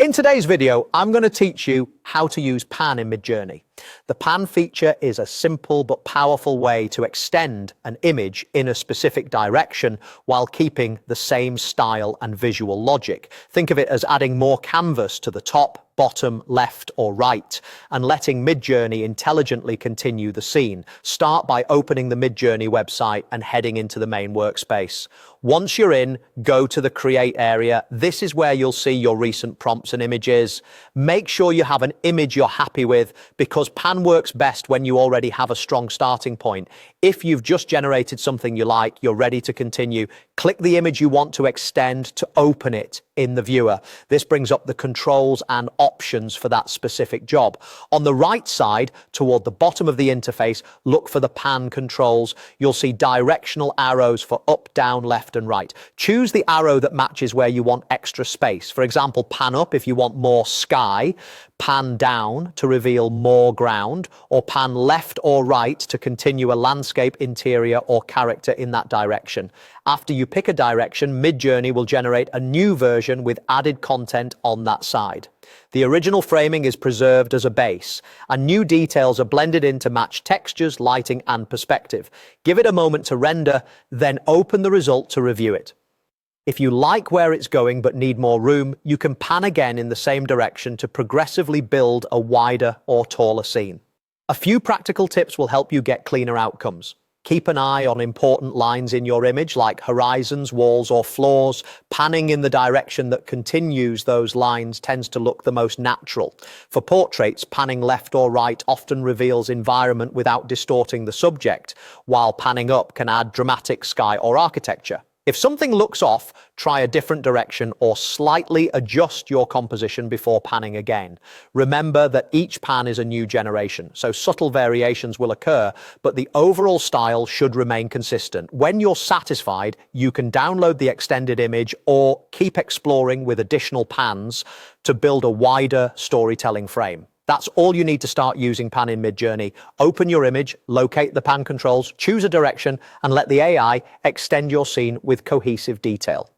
In today's video, I'm going to teach you how to use pan in Midjourney. The pan feature is a simple but powerful way to extend an image in a specific direction while keeping the same style and visual logic. Think of it as adding more canvas to the top, bottom, left or right, and letting Midjourney intelligently continue the scene. Start by opening the Midjourney website and heading into the main workspace. Once you're in, go to the Create area. This is where you'll see your recent prompts and images. Make sure you have an image you're happy with, because pan works best when you already have a strong starting point. If you've just generated something you like, you're ready to continue, click the image you want to extend to open it in the viewer. This brings up the controls and options for that specific job. On the right side, toward the bottom of the interface, look for the pan controls. You'll see directional arrows for up, down, left and right. Choose the arrow that matches where you want extra space. For example, pan up if you want more sky, pan down to reveal more ground, or pan left or right to continue a landscape, interior or character in that direction. After you pick a direction, Midjourney will generate a new version with added content on that side. The original framing is preserved as a base, and new details are blended in to match textures, lighting and perspective. Give it a moment to render, then open the result to review it. If you like where it's going but need more room, you can pan again in the same direction to progressively build a wider or taller scene. A few practical tips will help you get cleaner outcomes. Keep an eye on important lines in your image like horizons, walls or floors. Panning in the direction that continues those lines tends to look the most natural. For portraits, panning left or right often reveals environment without distorting the subject, while panning up can add dramatic sky or architecture. If something looks off, try a different direction or slightly adjust your composition before panning again. Remember that each pan is a new generation, so subtle variations will occur, but the overall style should remain consistent. When you're satisfied, you can download the extended image or keep exploring with additional pans to build a wider storytelling frame. That's all you need to start using pan in Midjourney. Open your image, locate the pan controls, choose a direction, and let the AI extend your scene with cohesive detail.